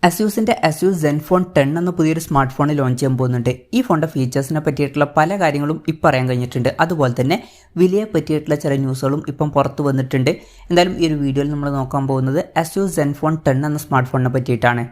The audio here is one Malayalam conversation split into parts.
Asusന്റെ Asus Zenfone 10 എന്ന പുതിയൊരു സ്മാർട്ട് ഫോൺ ലോഞ്ച് ചെയ്യാൻ പോകുന്നുണ്ട്. ഈ ഫോണിന്റെ ഫീച്ചേഴ്സിനെ പറ്റിയിട്ടുള്ള പല കാര്യങ്ങളും ഇപ്പോൾ പറയാൻ കഴിഞ്ഞിട്ടുണ്ട്. അതുപോലെ തന്നെ വിലയെ പറ്റിയിട്ടുള്ള ചില ന്യൂസുകളും ഇപ്പം പുറത്തു വന്നിട്ടുണ്ട്. എന്തായാലും ഈ ഒരു വീഡിയോയിൽ നമ്മൾ നോക്കാൻ പോകുന്നത് Asus Zenfone 10 എന്ന സ്മാർട്ട് ഫോണിനെ പറ്റിയിട്ടാണ്.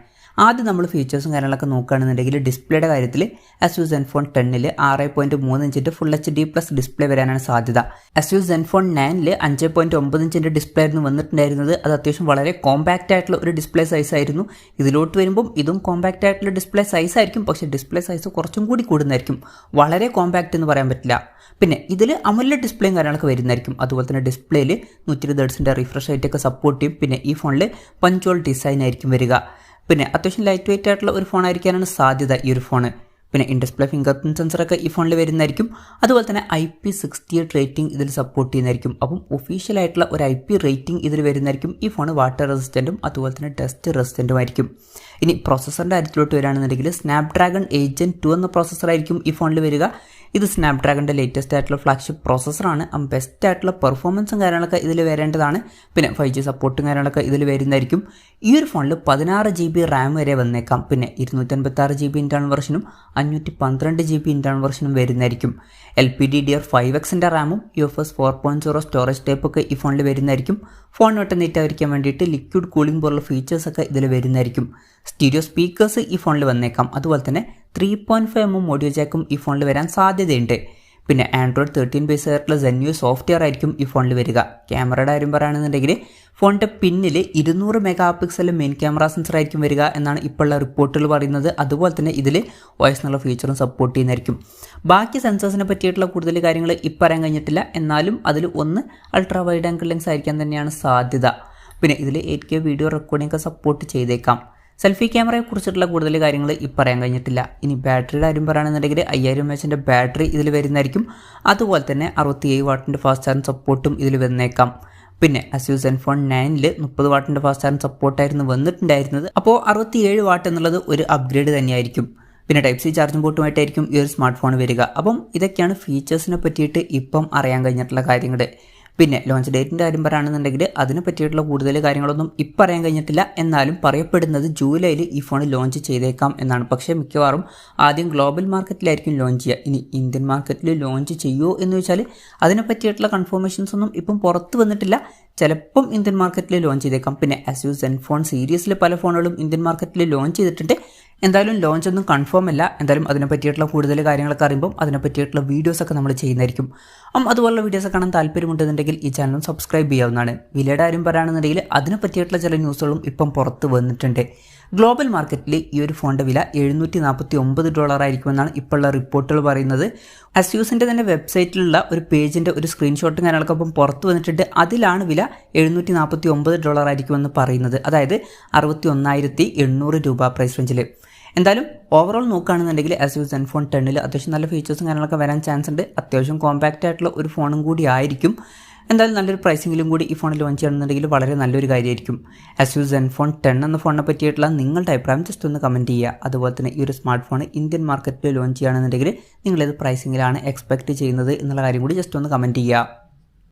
ആദ്യം നമ്മൾ ഫീച്ചേഴ്സും കാര്യങ്ങളൊക്കെ നോക്കുകയാണെന്നുണ്ടെങ്കിൽ ഡിസ്പ്ലേയുടെ കാര്യത്തിൽ Asus Zenfone 10ൽ 6.3 ഇഞ്ചിൻ്റെ ഫുൾ HD പ്ലസ് ഡിസ്പ്ലേ വരാനാണ് സാധ്യത. Asus Zenfone 9ൽ 5.9 ഇഞ്ചിൻ്റെ ഡിസ്പ്ലേ ആയിരുന്നു വന്നിട്ടുണ്ടായിരുന്നത്. അത് അത്യാവശ്യം വളരെ കോമ്പാക്റ്റ് ആയിട്ടുള്ള ഒരു ഡിസ്പ്ലേ സൈസ് ആയിരുന്നു. ഇതിലോട്ട് വരുമ്പം ഇതും കോമ്പാക്റ്റ് ആയിട്ടുള്ള ഡിസ്പ്ലേ സൈസ് ആയിരിക്കും, പക്ഷേ ഡിസ്പ്ലേ സൈസ് കുറച്ചും കൂടി കൂടുന്നതായിരിക്കും. വളരെ കോമ്പാക്റ്റ് എന്ന് പറയാൻ പറ്റില്ല. പിന്നെ ഇതിൽ AMOLED ഡിസ്പ്ലേയും കാര്യങ്ങളൊക്കെ വരുന്നതായിരിക്കും. അതുപോലെ തന്നെ ഡിസ്പ്ലേയിൽ 120 ഹെർട്സിൻ്റെ റിഫ്രഷ് റേറ്റ് ഒക്കെ സപ്പോർട്ട് ചെയ്യും. പിന്നെ ഈ ഫോണിൽ പഞ്ചോൾ ഡിസൈൻ ആയിരിക്കും വരിക. പിന്നെ അത്യാവശ്യം ലൈറ്റ് വെയിറ്റ് ആയിട്ടുള്ള ഒരു ഫോൺ ആയിരിക്കാനാണ് സാധ്യത ഈ ഒരു ഫോണ്. പിന്നെ ഇൻ ഡിസ്പ്ലേ ഫിംഗർ പ്രിന്റ് സെൻസറൊക്കെ ഈ ഫോണിൽ വരുന്നതായിരിക്കും. അതുപോലെ തന്നെ IP68 റേറ്റിംഗ് ഇതിൽ സപ്പോർട്ട് ചെയ്യുന്നതായിരിക്കും. അപ്പം ഒഫീഷ്യലായിട്ടുള്ള ഒരു IP റേറ്റിംഗ് ഇതിൽ വരുന്നതായിരിക്കും. ഈ ഫോൺ വാട്ടർ റെസിസ്റ്റൻറ്റും അതുപോലെ തന്നെ ഡസ്റ്റ് റെസിസ്റ്റൻറ്റും ആയിരിക്കും. ഇനി പ്രോസസ്സറിൻ്റെ കാര്യത്തിലോട്ട് വരികയാണെന്നുണ്ടെങ്കിൽ സ്നാപ്ഡ്രാഗൺ 8 Gen 2 എന്ന പ്രോസസ്സറായിരിക്കും ഈ ഫോണിൽ വരിക. ഇത് സ്നാപ്ഡ്രാഗണിൻ്റെ ലേറ്റസ്റ്റ് ആയിട്ടുള്ള ഫ്ലാഗ്ഷിപ്പ് പ്രോസസ്സറാണ്. ബെസ്റ്റ് ആയിട്ടുള്ള പെർഫോമൻസും കാര്യങ്ങളൊക്കെ ഇതിൽ വരേണ്ടതാണ്. പിന്നെ 5G സപ്പോർട്ടും കാര്യങ്ങളൊക്കെ ഇതിൽ വരുന്നതായിരിക്കും. ഈ ഒരു ഫോണിൽ 16 GB റാം വരെ വന്നേക്കാം. പിന്നെ 256 GB ഇൻറ്റേർണൽ വെർഷനും 512 GB ഇൻറ്റേർണൽ വെർഷനും വരുന്നതായിരിക്കും. LPDDR5Xൻ്റെ റാമും UFS 4.0 സ്റ്റോറേജ് ടൈപ്പൊക്കെ ഈ ഫോണിൽ വരുന്നതായിരിക്കും. ഫോൺ ഒട്ടും നീറ്റായിരിക്കാൻ വേണ്ടിയിട്ട് ലിക്വിഡ് കൂളിംഗ് പോലുള്ള ഫീച്ചേഴ്സൊക്കെ ഇതിൽ വരുന്നതായിരിക്കും. സ്റ്റീരിയോ സ്പീക്കേഴ്സ് ഈ ഫോണിൽ വന്നേക്കാം. അതുപോലെ തന്നെ 3.5mm ഓഡിയോ ജാക്കും ഈ ഫോണിൽ വരാൻ സാധ്യതയുണ്ട്. പിന്നെ Android 13 ബേസ് ആയിട്ടുള്ള Zenfone സോഫ്റ്റ്വെയർ ആയിരിക്കും ഈ ഫോണിൽ വരിക. ക്യാമറയുടെ കാര്യം പറയുകയാണെന്നുണ്ടെങ്കിൽ ഫോണിൻ്റെ പിന്നിൽ 200 mega pixel main camera sensor ആയിരിക്കും വരിക എന്നാണ് ഇപ്പോഴുള്ള റിപ്പോർട്ടുകൾ പറയുന്നത്. അതുപോലെ തന്നെ ഇതിൽ വോയിസ് എന്നുള്ള ഫീച്ചറും സപ്പോർട്ട് ചെയ്യുന്നതായിരിക്കും. ബാക്കി സെൻസേഴ്സിനെ പറ്റിയിട്ടുള്ള കൂടുതൽ കാര്യങ്ങൾ ഇപ്പം പറയാൻ കഴിഞ്ഞിട്ടില്ല. എന്നാലും അതിൽ ഒന്ന് അൾട്രാ വൈഡ് ആംഗിൾ ലെൻസ് ആയിരിക്കാൻ തന്നെയാണ് സാധ്യത. പിന്നെ ഇതിൽ 8K വീഡിയോ റെക്കോർഡിംഗ് ഒക്കെ സപ്പോർട്ട് ചെയ്തേക്കാം. സെൽഫി ക്യാമറയെ കുറിച്ചിട്ടുള്ള കൂടുതൽ കാര്യങ്ങൾ ഇപ്പം പറയാൻ കഴിഞ്ഞിട്ടില്ല. ഇനി ബാറ്ററിയുടെ കാര്യം പറയുകയാണെന്നുണ്ടെങ്കിൽ 5000 mAhൻ്റെ ബാറ്ററി ഇതിൽ വരുന്നതായിരിക്കും. അതുപോലെ തന്നെ 67 വാട്ടിൻ്റെ ഫാസ്റ്റ് ചാർജിങ് സപ്പോർട്ടും ഇതിൽ വന്നേക്കാം. പിന്നെ Asus Zenfone 9ൽ 30 വാട്ടിൻ്റെ ഫാസ്റ്റ് ചാർജിങ് സപ്പോർട്ടായിരുന്നു വന്നിട്ടുണ്ടായിരുന്നത്. അപ്പോൾ 67 വാട്ട് എന്നുള്ളത് ഒരു അപ്ഗ്രേഡ് തന്നെയായിരിക്കും. പിന്നെ Type-C ചാർജിംഗ് പോർട്ടുമായിട്ടായിരിക്കും ഈ ഒരു സ്മാർട്ട് ഫോൺ വരിക. അപ്പം ഇതൊക്കെയാണ് ഫീച്ചേഴ്സിനെ പറ്റിയിട്ട് ഇപ്പം അറിയാൻ കഴിഞ്ഞിട്ടുള്ള കാര്യങ്ങൾ. പിന്നെ ലോഞ്ച് ഡേറ്റിൻ്റെ കാര്യം പറയുകയാണെന്നുണ്ടെങ്കിൽ അതിനെ പറ്റിയിട്ടുള്ള കൂടുതൽ കാര്യങ്ങളൊന്നും ഇപ്പം അറിയാൻ കഴിഞ്ഞിട്ടില്ല. എന്നാലും പറയപ്പെടുന്നത് ജൂലൈയിൽ ഈ ഫോൺ ലോഞ്ച് ചെയ്തേക്കാം എന്നാണ്. പക്ഷേ മിക്കവാറും ആദ്യം ഗ്ലോബൽ മാർക്കറ്റിലായിരിക്കും ലോഞ്ച് ചെയ്യുക. ഇനി ഇന്ത്യൻ മാർക്കറ്റിൽ ലോഞ്ച് ചെയ്യുമോ എന്ന് വെച്ചാൽ അതിനെ പറ്റിയിട്ടുള്ള കൺഫർമേഷൻസ് ഒന്നും ഇപ്പം പുറത്ത് വന്നിട്ടില്ല. ചിലപ്പം ഇന്ത്യൻ മാർക്കറ്റിൽ ലോഞ്ച് ചെയ്തേക്കാം. പിന്നെ Asus Zenfone സീരീസിൽ പല ഫോണുകളും ഇന്ത്യൻ മാർക്കറ്റിൽ ലോഞ്ച് ചെയ്തിട്ടുണ്ട്. എന്തായാലും ലോഞ്ച് ഒന്നും കൺഫേം അല്ല. എന്തായാലും അതിനെ പറ്റിയിട്ടുള്ള കൂടുതൽ കാര്യങ്ങളൊക്കെ അറിയുമ്പോൾ അതിനെ പറ്റിയിട്ടുള്ള വീഡിയോസൊക്കെ നമ്മൾ ചെയ്യുന്നതായിരിക്കും. അതുപോലുള്ള വീഡിയോസ് കാണാൻ താല്പര്യമുണ്ടെന്നുണ്ടെങ്കിൽ ഈ ചാനൽ സബ്സ്ക്രൈബ് ചെയ്യാവുന്നതാണ്. വിലയുടെ കാര്യം പറയുകയാണെന്നുണ്ടെങ്കിൽ അതിനെ പറ്റിയിട്ടുള്ള ചില ന്യൂസുകളും ഇപ്പം പുറത്ത് വന്നിട്ടുണ്ട്. ഗ്ലോബൽ മാർക്കറ്റിൽ ഈ ഒരു ഫോണിൻ്റെ വില $749 ആയിരിക്കുമെന്നാണ് ഇപ്പോഴുള്ള റിപ്പോർട്ടുകൾ പറയുന്നത്. Asusൻ്റെ തന്നെ വെബ്സൈറ്റിലുള്ള ഒരു പേജിൻ്റെ ഒരു സ്ക്രീൻഷോട്ടും കാര്യങ്ങളൊക്കെ ഇപ്പം പുറത്ത് വന്നിട്ടുണ്ട്. അതിലാണ് വില $749 ആയിരിക്കുമെന്ന് പറയുന്നത്. അതായത് 61,800 രൂപ പ്രൈസ് റേഞ്ചിൽ. എന്തായാലും ഓവറോൾ നോക്കുകയാണെന്നുണ്ടെങ്കിൽ Asus Zenfone 10ൽ അത്യാവശ്യം നല്ല ഫീച്ചേഴ്സും കാര്യങ്ങളൊക്കെ വരാൻ ചാൻസ് ഉണ്ട്. അത്യാവശ്യം കോമ്പാക്റ്റ് ആയിട്ടുള്ള ഒരു ഫോണും കൂടി ആയിരിക്കും. എന്തായാലും നല്ലൊരു പ്രൈസിങ്ങിലും കൂടി ഈ ഫോൺ ലോഞ്ച് ചെയ്യണമെന്നുണ്ടെങ്കിൽ വളരെ നല്ലൊരു കാര്യമായിരിക്കും. Asus Zenfone 10 എന്ന ഫോണിനെ പറ്റിയിട്ടുള്ള നിങ്ങളുടെ അഭിപ്രായം ജസ്റ്റ് ഒന്ന് കമൻറ്റ് ചെയ്യുക. അതുപോലെ തന്നെ ഈ ഒരു സ്മാർട്ട് ഫോൺ ഇന്ത്യൻ മാർക്കറ്റിൽ ലോഞ്ച് ചെയ്യുകയാണെന്നുണ്ടെങ്കിൽ നിങ്ങളേത് പ്രൈസിങ്ങിലാണ് എക്സ്പെക്റ്റ് ചെയ്യുന്നത് എന്നുള്ള കാര്യം കൂടി ജസ്റ്റ് ഒന്ന് കമൻറ്റ് ചെയ്യുക.